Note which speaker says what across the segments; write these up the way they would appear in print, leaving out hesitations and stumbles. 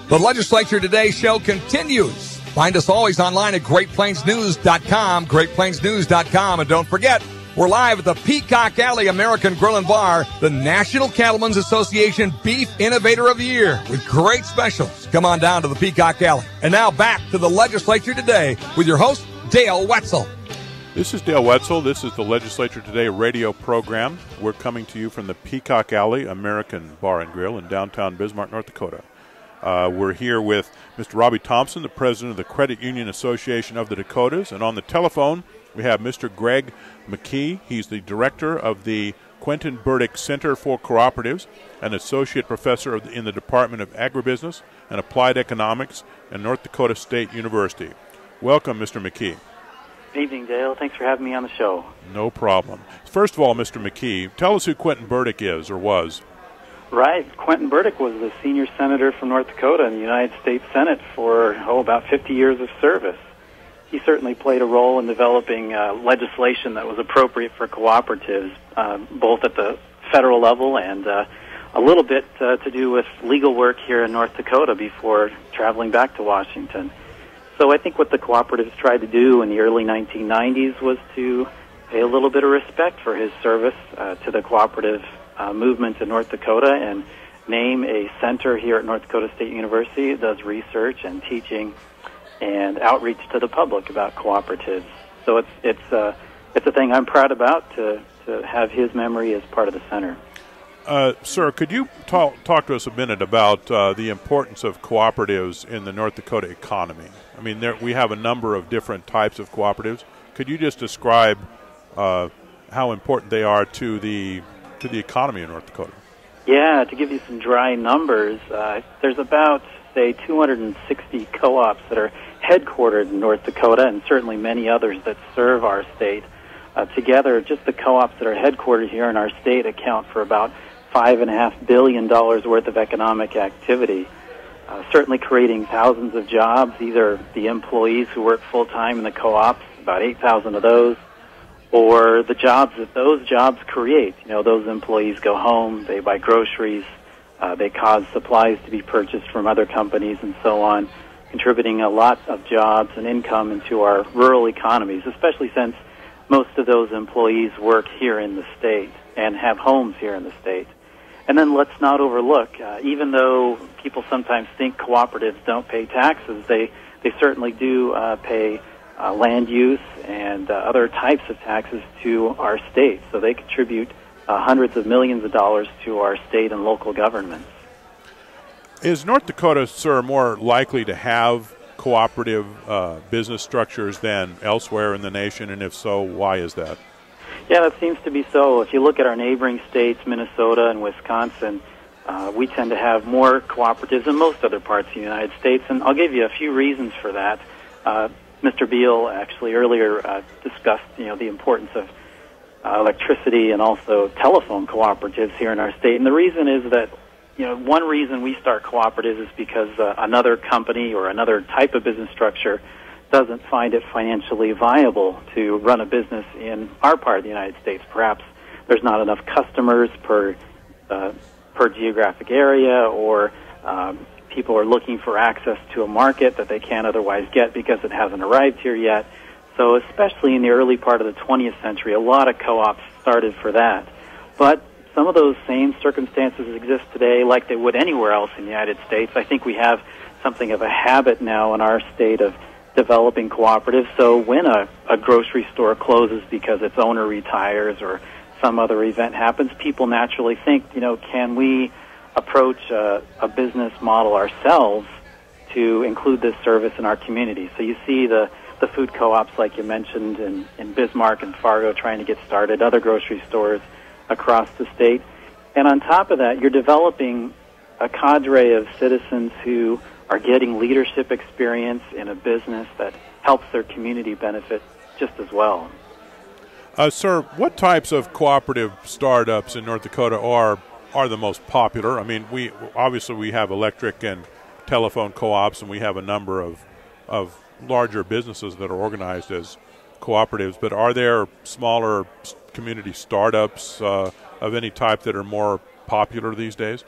Speaker 1: The Legislature Today show continues. Find us always online at GreatPlainsNews.com, GreatPlainsNews.com. And don't forget, we're live at the Peacock Alley American Grill and Bar, the National Cattlemen's Association Beef Innovator of the Year, with great specials. Come on down to the Peacock Alley. And now back to the Legislature Today with your host, Dale Wetzel.
Speaker 2: This is Dale Wetzel. This is the Legislature Today radio program. We're coming to you from the Peacock Alley American Bar and Grill in downtown Bismarck, North Dakota. We're here with Mr. Robbie Thompson, the president of the Credit Union Association of the Dakotas. And on the telephone, we have Mr. Greg McKee. He's the director of the Quentin Burdick Center for Cooperatives and associate professor in the Department of Agribusiness and Applied Economics at North Dakota State University. Welcome, Mr. McKee.
Speaker 3: Good evening, Dale. Thanks for having me on the show.
Speaker 2: No problem. First of all, Mr. McKee, tell us who Quentin Burdick is or was.
Speaker 3: Right. Quentin Burdick was the senior senator from North Dakota in the United States Senate for, about 50 years of service. He certainly played a role in developing legislation that was appropriate for cooperatives, both at the federal level and a little bit to do with legal work here in North Dakota before traveling back to Washington. So I think what the cooperatives tried to do in the early 1990s was to pay a little bit of respect for his service to the cooperative movement in North Dakota and name a center here at North Dakota State University that does research and teaching and outreach to the public about cooperatives. So it's a thing I'm proud about to have his memory as part of the center.
Speaker 2: Sir, could you talk to us a minute about the importance of cooperatives in the North Dakota economy? I mean, we have a number of different types of cooperatives. Could you just describe how important they are to the economy in North Dakota?
Speaker 3: Yeah, to give you some dry numbers, there's about, say, 260 co-ops that are headquartered in North Dakota, and certainly many others that serve our state. Together, just the co-ops that are headquartered here in our state account for about $5.5 billion worth of economic activity, certainly creating thousands of jobs, either the employees who work full-time in the co-ops, about 8,000 of those, or the jobs that those jobs create. You know, those employees go home, they buy groceries, they cause supplies to be purchased from other companies and so on, contributing a lot of jobs and income into our rural economies, especially since most of those employees work here in the state and have homes here in the state. And then let's not overlook, even though people sometimes think cooperatives don't pay taxes, they certainly do pay land use and other types of taxes to our state. So they contribute hundreds of millions of dollars to our state and local governments.
Speaker 2: Is North Dakota, sir, more likely to have cooperative business structures than elsewhere in the nation? And if so, why is that?
Speaker 3: Yeah, that seems to be so. If you look at our neighboring states, Minnesota and Wisconsin, we tend to have more cooperatives than most other parts of the United States. And I'll give you a few reasons for that. Mr. Beal actually earlier discussed, the importance of electricity and also telephone cooperatives here in our state. And the reason is that, one reason we start cooperatives is because another company or another type of business structure doesn't find it financially viable to run a business in our part of the United States. Perhaps there's not enough customers per geographic area, or people are looking for access to a market that they can't otherwise get because it hasn't arrived here yet. So especially in the early part of the 20th century, a lot of co-ops started for that. But some of those same circumstances exist today like they would anywhere else in the United States. I think we have something of a habit now in our state of developing cooperatives. So when a grocery store closes because its owner retires or some other event happens, people naturally think, can we approach a business model ourselves to include this service in our community? So you see the food co-ops, like you mentioned, in Bismarck and Fargo trying to get started, other grocery stores across the state. And on top of that, you're developing a cadre of citizens who are getting leadership experience in a business that helps their community benefit just as well.
Speaker 2: Sir, what types of cooperative startups in North Dakota are the most popular? I mean, we have electric and telephone co-ops, and we have a number of larger businesses that are organized as cooperatives, but are there smaller community startups of any type that are more popular these days?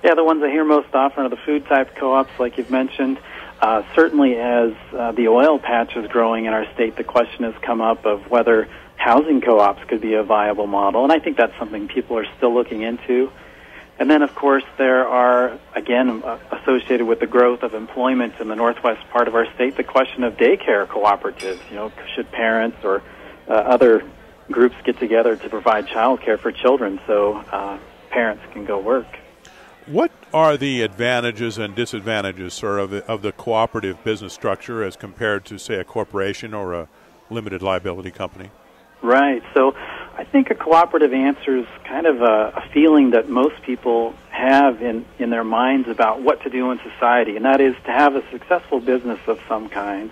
Speaker 3: Yeah, the ones I hear most often are the food-type co-ops, like you've mentioned. Certainly as the oil patch is growing in our state, the question has come up of whether housing co-ops could be a viable model, and I think that's something people are still looking into. And then, of course, there are, again, associated with the growth of employment in the northwest part of our state, the question of daycare cooperatives. You know, should parents or other groups get together to provide child care for children so parents can go work?
Speaker 2: What are the advantages and disadvantages, sir, of the cooperative business structure as compared to, say, a corporation or a limited liability company?
Speaker 3: Right. So I think a cooperative answers kind of a feeling that most people have in their minds about what to do in society, and that is to have a successful business of some kind,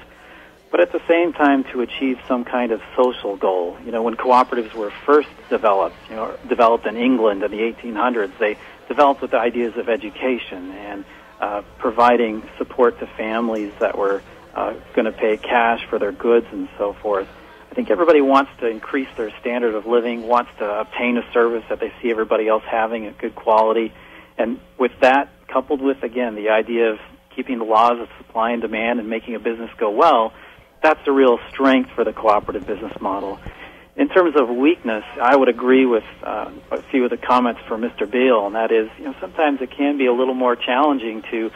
Speaker 3: but at the same time to achieve some kind of social goal. You know, when cooperatives were first developed in England in the 1800s, they developed with the ideas of education and providing support to families that were going to pay cash for their goods and so forth. I think everybody wants to increase their standard of living, wants to obtain a service that they see everybody else having at good quality. And with that, coupled with, again, the idea of keeping the laws of supply and demand and making a business go well, that's a real strength for the cooperative business model. In terms of weakness, I would agree with a few of the comments from Mr. Beal, and that is, sometimes it can be a little more challenging to,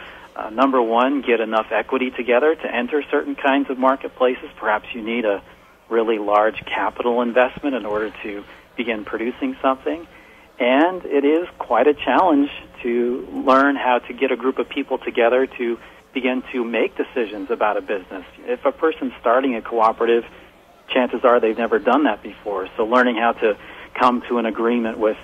Speaker 3: number one, get enough equity together to enter certain kinds of marketplaces. Perhaps you need a really large capital investment in order to begin producing something. And it is quite a challenge to learn how to get a group of people together to begin to make decisions about a business. If a person's starting a cooperative, chances are they've never done that before. So learning how to come to an agreement with,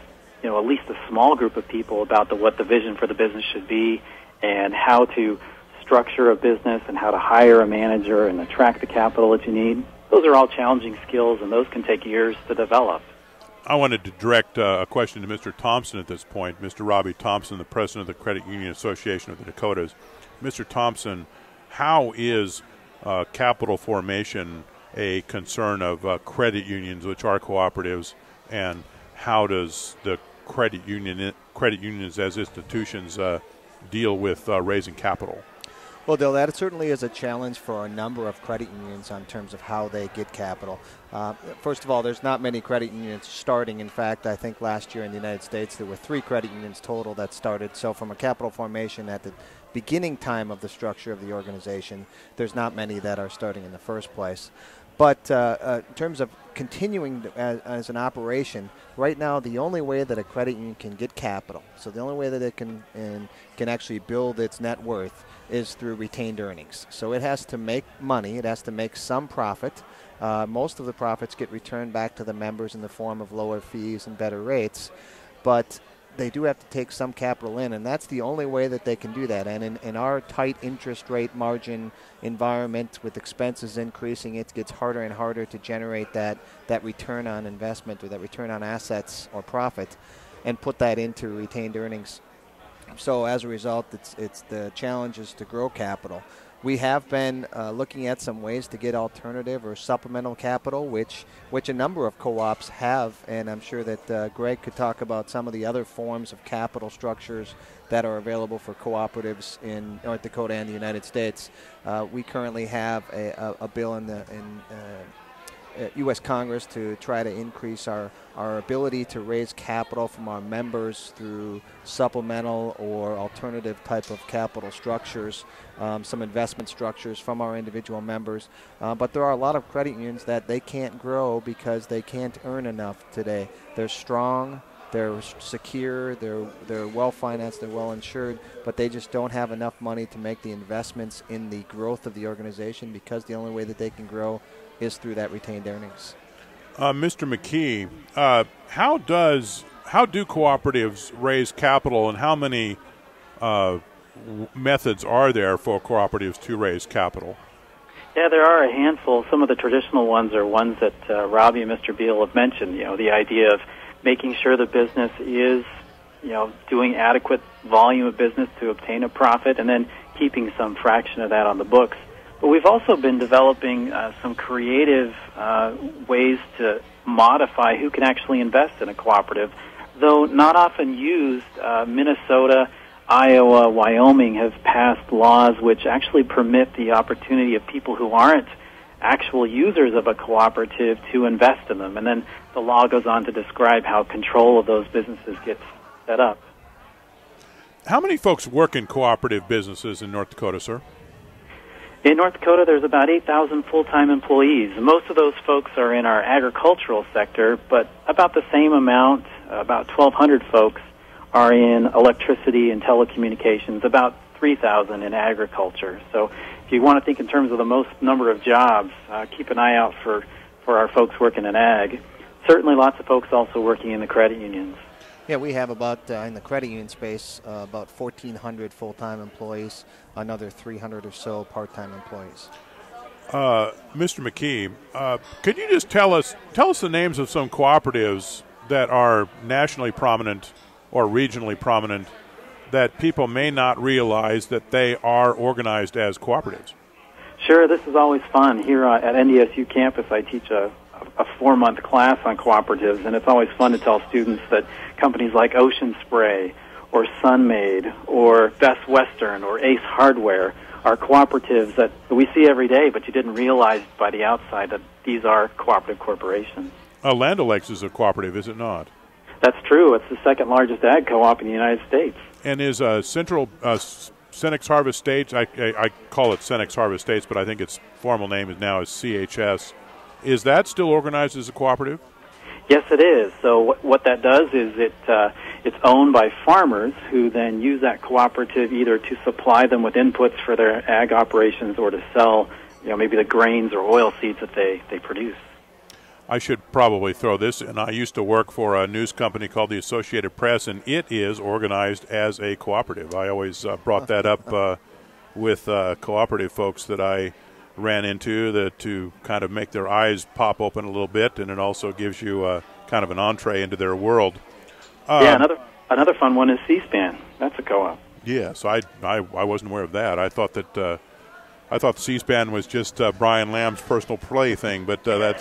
Speaker 3: at least a small group of people about what the vision for the business should be and how to structure a business and how to hire a manager and attract the capital that you need. Those are all challenging skills, and those can take years to develop.
Speaker 2: I wanted to direct a question to Mr. Thompson at this point. Mr. Robbie Thompson, the president of the Credit Union Association of the Dakotas. Mr. Thompson, how is capital formation a concern of credit unions, which are cooperatives, and how does the credit unions as institutions deal with raising capital?
Speaker 4: Well, Dale, that certainly is a challenge for a number of credit unions in terms of how they get capital. First of all, there's not many credit unions starting. In fact, I think last year in the United States there were 3 credit unions total that started. So from a capital formation at the beginning time of the structure of the organization, there's not many that are starting in the first place. But in terms of continuing as an operation, right now the only way that a credit union can get capital, so the only way that it can actually build its net worth, is through retained earnings. So it has to make money, it has to make some profit. Most of the profits get returned back to the members in the form of lower fees and better rates, but they do have to take some capital in, and that's the only way that they can do that. And in our tight interest rate margin environment with expenses increasing, it gets harder and harder to generate that return on investment or that return on assets or profit and put that into retained earnings. So as a result, it's the challenge is to grow capital. We have been looking at some ways to get alternative or supplemental capital, which a number of co-ops have, and I'm sure that Greg could talk about some of the other forms of capital structures that are available for cooperatives in North Dakota and the United States. We currently have a bill in U.S. Congress to try to increase our ability to raise capital from our members through supplemental or alternative type of capital structures, some investment structures from our individual members. But there are a lot of credit unions that they can't grow because they can't earn enough today. They're strong, they're secure, they're well-financed, they're well-insured, but they just don't have enough money to make the investments in the growth of the organization because the only way that they can grow is through that retained earnings.
Speaker 2: Mr. McKee, how do cooperatives raise capital, and how many methods are there for cooperatives to raise capital?
Speaker 3: Yeah, there are a handful. Some of the traditional ones are ones that Robbie and Mr. Beal have mentioned. The idea of making sure the business is, doing adequate volume of business to obtain a profit, and then keeping some fraction of that on the books. But we've also been developing some creative ways to modify who can actually invest in a cooperative. Though not often used, Minnesota Iowa, Wyoming have passed laws which actually permit the opportunity of people who aren't actual users of a cooperative to invest in them. And then the law goes on to describe how control of those businesses gets set up.
Speaker 2: How many folks work in cooperative businesses in North Dakota, sir?
Speaker 3: In North Dakota, there's about 8,000 full-time employees. Most of those folks are in our agricultural sector, but about the same amount, about 1,200 folks, are in electricity and telecommunications, about 3,000 in agriculture. So if you want to think in terms of the most number of jobs, keep an eye out for our folks working in ag. Certainly lots of folks also working in the credit unions.
Speaker 4: Yeah, we have about, in the credit union space, about 1,400 full-time employees, another 300 or so part-time employees.
Speaker 2: Mr. McKee, could you just tell us the names of some cooperatives that are nationally prominent or regionally prominent that people may not realize that they are organized as cooperatives?
Speaker 3: Sure, this is always fun. Here at NDSU campus, I teach a 4-month class on cooperatives, and it's always fun to tell students that companies like Ocean Spray or Sunmade or Best Western or Ace Hardware are cooperatives that we see every day, but you didn't realize by the outside that these are cooperative corporations.
Speaker 2: Land O'Lakes is a cooperative, is it not?
Speaker 3: That's true. It's the second largest ag co-op in the United States.
Speaker 2: And is Central Senex Harvest States, I call it Senex Harvest States, but I think its formal name is now is CHS. Is that still organized as a cooperative?
Speaker 3: Yes, it is. So what that does is it's owned by farmers who then use that cooperative either to supply them with inputs for their ag operations or to sell, maybe the grains or oil seeds that they produce.
Speaker 2: I should probably throw this in. I used to work for a news company called the Associated Press, and it is organized as a cooperative. I always brought that up with cooperative folks that I ran into to kind of make their eyes pop open a little bit, and it also gives you kind of an entree into their world.
Speaker 3: Another fun one is C-SPAN. That's a co-op.
Speaker 2: Yes, I wasn't aware of that. I thought that C-SPAN was just Brian Lamb's personal play thing, but that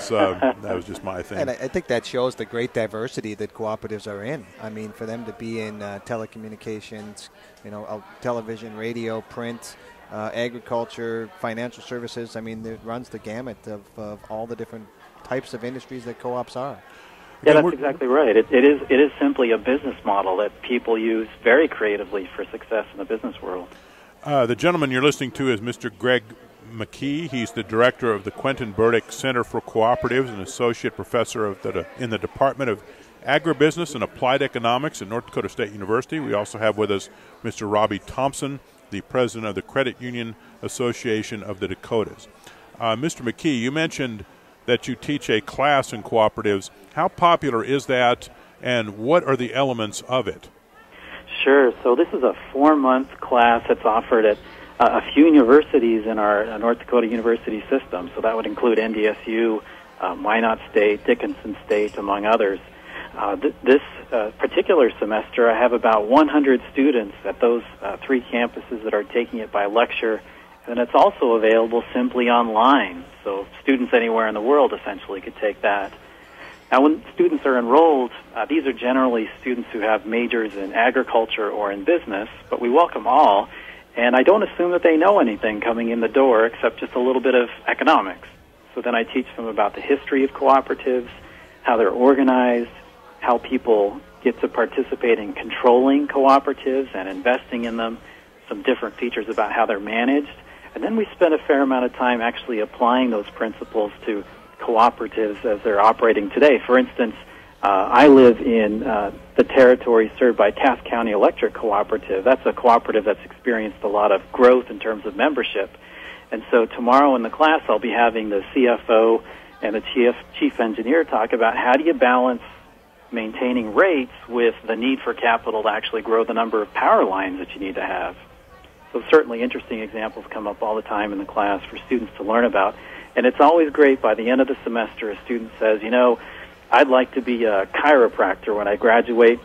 Speaker 2: was just my thing.
Speaker 4: And I think that shows the great diversity that cooperatives are in. I mean, for them to be in telecommunications, television, radio, print, agriculture, financial services. I mean, it runs the gamut of all the different types of industries that co-ops are.
Speaker 3: Yeah, that's exactly right. It is simply a business model that people use very creatively for success in the business world.
Speaker 2: The gentleman you're listening to is Mr. Greg McKee. He's the director of the Quentin Burdick Center for Cooperatives and associate professor in the Department of Agribusiness and Applied Economics at North Dakota State University. We also have with us Mr. Robbie Thompson, the president of the Credit Union Association of the Dakotas. Mr. McKee, you mentioned that you teach a class in cooperatives. How popular is that, and what are the elements of it?
Speaker 3: Sure. So this is a 4-month class that's offered at a few universities in our North Dakota university system. So that would include NDSU, Minot State, Dickinson State, among others. This particular semester, I have about 100 students at those 3 campuses that are taking it by lecture, and it's also available simply online. So students anywhere in the world essentially could take that. Now, when students are enrolled, these are generally students who have majors in agriculture or in business, but we welcome all, and I don't assume that they know anything coming in the door except just a little bit of economics. So then I teach them about the history of cooperatives, how they're organized, how people get to participate in controlling cooperatives and investing in them, some different features about how they're managed, and then we spend a fair amount of time actually applying those principles to cooperatives as they're operating today. For instance, I live in the territory served by Taft County Electric Cooperative. That's a cooperative that's experienced a lot of growth in terms of membership. And so tomorrow in the class, I'll be having the CFO and the chief engineer talk about how do you balance maintaining rates with the need for capital to actually grow the number of power lines that you need to have. So certainly interesting examples come up all the time in the class for students to learn about. And it's always great by the end of the semester, a student says, I'd like to be a chiropractor when I graduate.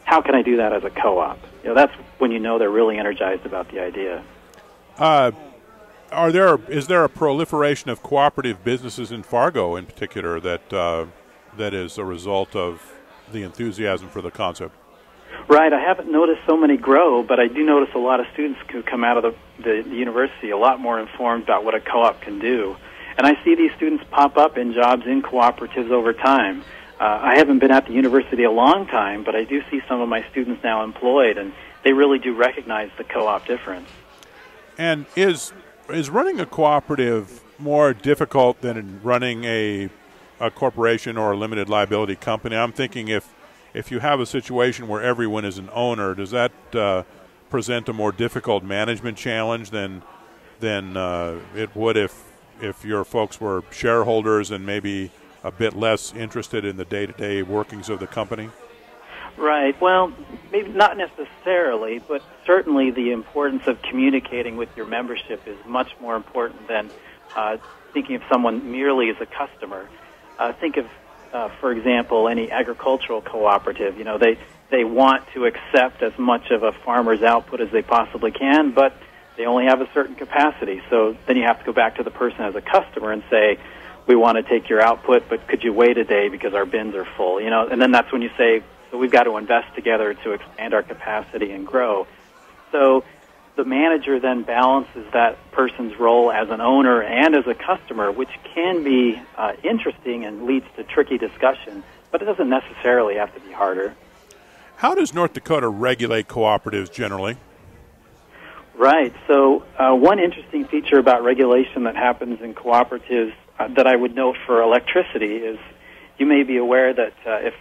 Speaker 3: How can I do that as a co-op? That's when they're really energized about the idea.
Speaker 2: Is there a proliferation of cooperative businesses in Fargo in particular that is a result of the enthusiasm for the concept?
Speaker 3: Right. I haven't noticed so many grow, but I do notice a lot of students who come out of the university a lot more informed about what a co-op can do. And I see these students pop up in jobs in cooperatives over time. I haven't been at the university a long time, but I do see some of my students now employed, and they really do recognize the co-op difference.
Speaker 2: And is running a cooperative more difficult than running a corporation or a limited liability company? I'm thinking if you have a situation where everyone is an owner, does that present a more difficult management challenge than it would if your folks were shareholders and maybe a bit less interested in the day-to-day workings of the company?
Speaker 3: Right. Well, maybe not necessarily, but certainly the importance of communicating with your membership is much more important than thinking of someone merely as a customer. Think of, for example, any agricultural cooperative. You know, they want to accept as much of a farmer's output as they possibly can, but they only have a certain capacity. So then you have to go back to the person as a customer and say, we want to take your output, but could you wait a day because our bins are full? You know, and then that's when you say, so we've got to invest together to expand our capacity and grow. So the manager then balances that person's role as an owner and as a customer, which can be interesting and leads to tricky discussion, but it doesn't necessarily have to be harder.
Speaker 2: How does North Dakota regulate cooperatives generally?
Speaker 3: Right. So one interesting feature about regulation that happens in cooperatives that I would note for electricity is you may be aware that if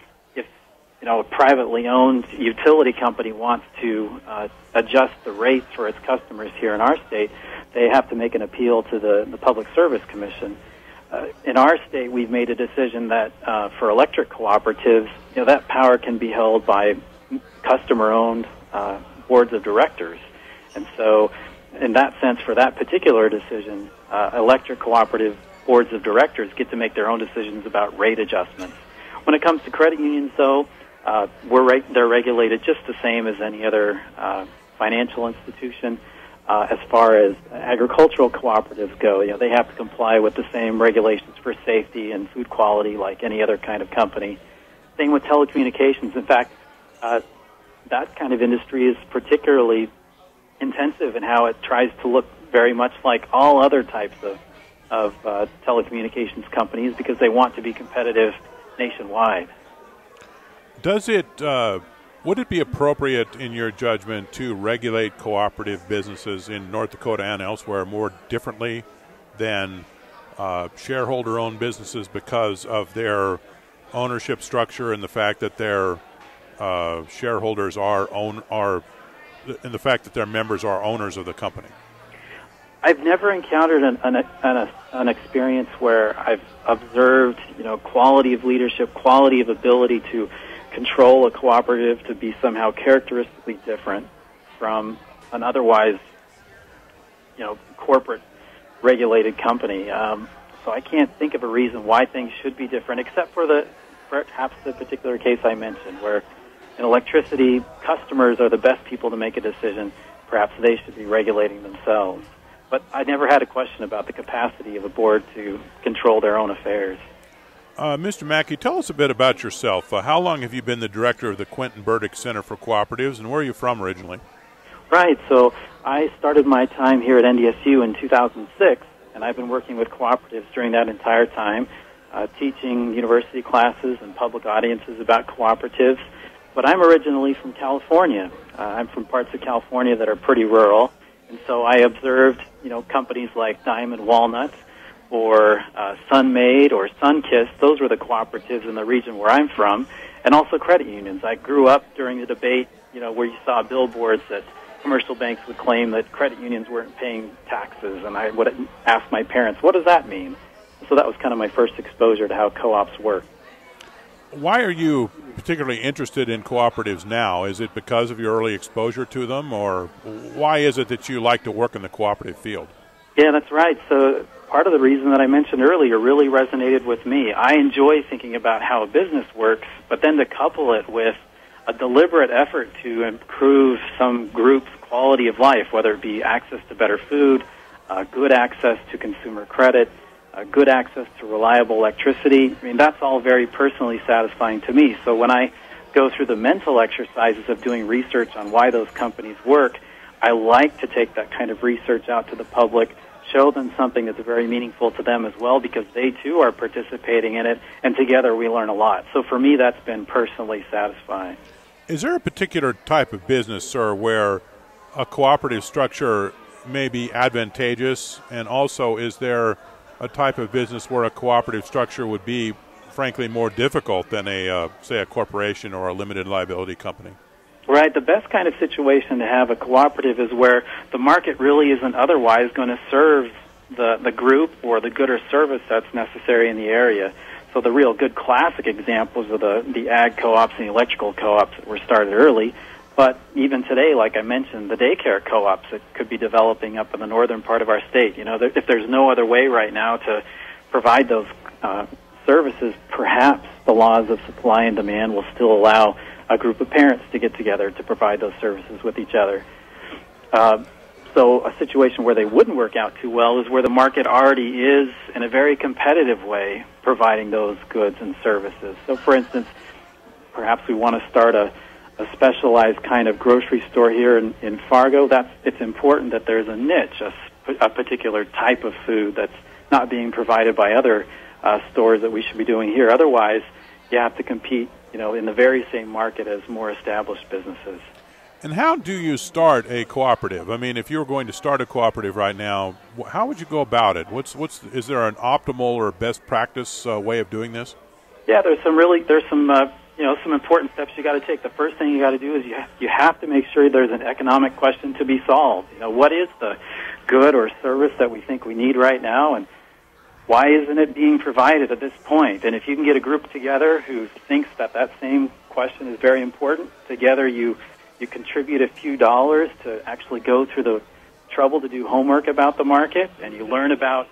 Speaker 3: you know, a privately owned utility company wants to adjust the rates for its customers here in our state, they have to make an appeal to the Public Service Commission. In our state, we've made a decision that for electric cooperatives, you know, that power can be held by customer-owned boards of directors. And so, in that sense, for that particular decision, electric cooperative boards of directors get to make their own decisions about rate adjustments. When it comes to credit unions, though, they're regulated just the same as any other financial institution. As far as agricultural cooperatives go, you know, they have to comply with the same regulations for safety and food quality like any other kind of company. Same with telecommunications. In fact, that kind of industry is particularly intensive in how it tries to look very much like all other types of telecommunications companies because they want to be competitive nationwide.
Speaker 2: Would it be appropriate, in your judgment, to regulate cooperative businesses in North Dakota and elsewhere more differently than shareholder-owned businesses because of their ownership structure and the fact that their shareholders and the fact that their members are owners of the company?
Speaker 3: I've never encountered an experience where I've observed, you know, quality of leadership, quality of ability to control a cooperative to be somehow characteristically different from an otherwise, you know, corporate regulated company. So I can't think of a reason why things should be different, except for perhaps the particular case I mentioned, where in electricity, customers are the best people to make a decision. Perhaps they should be regulating themselves. But I never had a question about the capacity of a board to control their own affairs.
Speaker 2: Mr. Mackey, tell us a bit about yourself. How long have you been the director of the Quentin Burdick Center for Cooperatives, and where are you from originally?
Speaker 3: Right. So I started my time here at NDSU in 2006, and I've been working with cooperatives during that entire time, teaching university classes and public audiences about cooperatives. But I'm originally from California. I'm from parts of California that are pretty rural, and so I observed, you know, companies like Diamond Walnut or Sunmade or Sunkist. Those were the cooperatives in the region where I'm from, and also credit unions. I grew up during the debate, you know, where you saw billboards that commercial banks would claim that credit unions weren't paying taxes, and I would ask my parents, what does that mean? So that was kind of my first exposure to how co-ops work.
Speaker 2: Why are you particularly interested in cooperatives now? Is it because of your early exposure to them, or why is it that you like to work in the cooperative field?
Speaker 3: Yeah, that's right. So part of the reason that I mentioned earlier really resonated with me. I enjoy thinking about how a business works, but then to couple it with a deliberate effort to improve some group's quality of life, whether it be access to better food, good access to consumer credit, good access to reliable electricity. I mean, that's all very personally satisfying to me. So when I go through the mental exercises of doing research on why those companies work, I like to take that kind of research out to the public, show them something that's very meaningful to them as well, because they too are participating in it, and together we learn a lot. So for me, that's been personally satisfying.
Speaker 2: Is there a particular type of business, sir, where a cooperative structure may be advantageous, and also is there a type of business where a cooperative structure would be, frankly, more difficult than say a corporation or a limited liability company?
Speaker 3: Right. The best kind of situation to have a cooperative is where the market really isn't otherwise going to serve the group or the good or service that's necessary in the area. So the real good classic examples are the ag co-ops and the electrical co-ops that were started early. But even today, like I mentioned, the daycare co-ops that could be developing up in the northern part of our state. You know, if there's no other way right now to provide those services, perhaps the laws of supply and demand will still allow a group of parents to get together to provide those services with each other. So a situation where they wouldn't work out too well is where the market already is, in a very competitive way, providing those goods and services. So, for instance, perhaps we want to start a specialized kind of grocery store here in Fargo. It's important that there's a niche, a particular type of food that's not being provided by other stores that we should be doing here. Otherwise, you have to compete, in the very same market as more established businesses.
Speaker 2: And how do you start a cooperative? I mean, if you were going to start a cooperative right now, how would you go about it? Is there an optimal or best practice way of doing this?
Speaker 3: Yeah, there's some some important steps you got to take. The first thing you got to do is you have to make sure there's an economic question to be solved. What is the good or service that we think we need right now, and why isn't it being provided at this point? And if you can get a group together who thinks that same question is very important, together you contribute a few dollars to actually go through the trouble to do homework about the market, and you learn about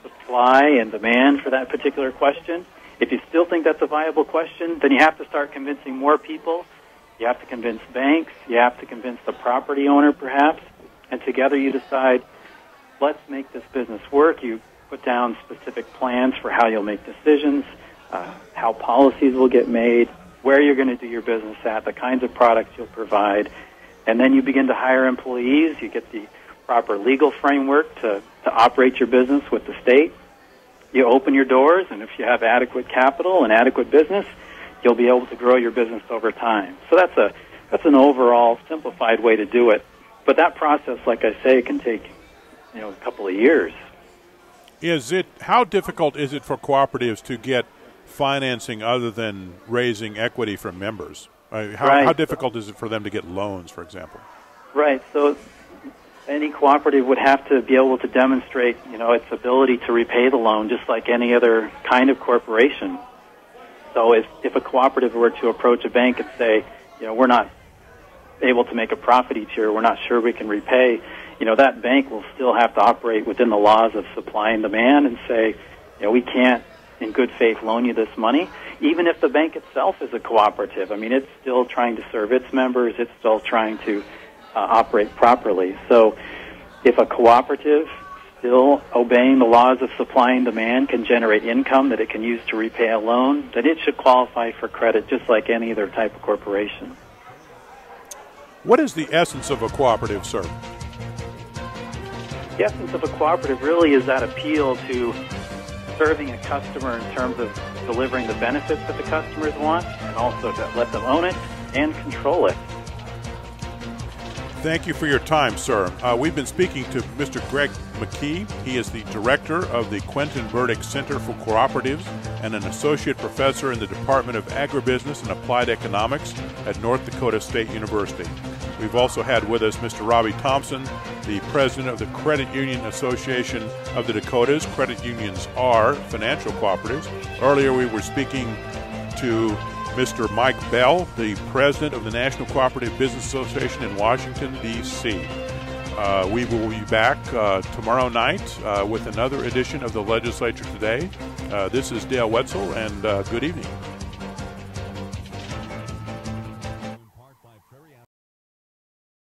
Speaker 3: supply and demand for that particular question. If you still think that's a viable question, then you have to start convincing more people. You have to convince banks. You have to convince the property owner, perhaps. And together you decide, let's make this business work. You put down specific plans for how you'll make decisions, how policies will get made, where you're going to do your business at, the kinds of products you'll provide. And then you begin to hire employees. You get the proper legal framework to operate your business with the state. You open your doors, and if you have adequate capital and adequate business, you'll be able to grow your business over time. So that's an overall simplified way to do it. But that process, like I say, can take a couple of years.
Speaker 2: How difficult is it for cooperatives to get financing other than raising equity from members? How difficult is it for them to get loans, for example? Right.
Speaker 3: So any cooperative would have to be able to demonstrate, its ability to repay the loan, just like any other kind of corporation. So if a cooperative were to approach a bank and say, we're not able to make a profit each year, we're not sure we can repay, that bank will still have to operate within the laws of supply and demand and say, we can't, in good faith, loan you this money. Even if the bank itself is a cooperative, it's still trying to serve its members, it's still trying to operate properly. So if a cooperative, still obeying the laws of supply and demand, can generate income that it can use to repay a loan, then it should qualify for credit just like any other type of corporation.
Speaker 2: What is the essence of a cooperative, sir?
Speaker 3: The essence of a cooperative really is that appeal to serving a customer in terms of delivering the benefits that the customers want, and also to let them own it and control it.
Speaker 2: Thank you for your time, sir. We've been speaking to Mr. Greg McKee. He is the director of the Quentin Burdick Center for Cooperatives and an associate professor in the Department of Agribusiness and Applied Economics at North Dakota State University. We've also had with us Mr. Robbie Thompson, the president of the Credit Union Association of the Dakotas. Credit unions are financial cooperatives. Earlier we were speaking to Mr. Mike Bell, the president of the National Cooperative Business Association in Washington, D.C. We will be back tomorrow night with another edition of the Legislature Today. This is Dale Wetzel, and good evening.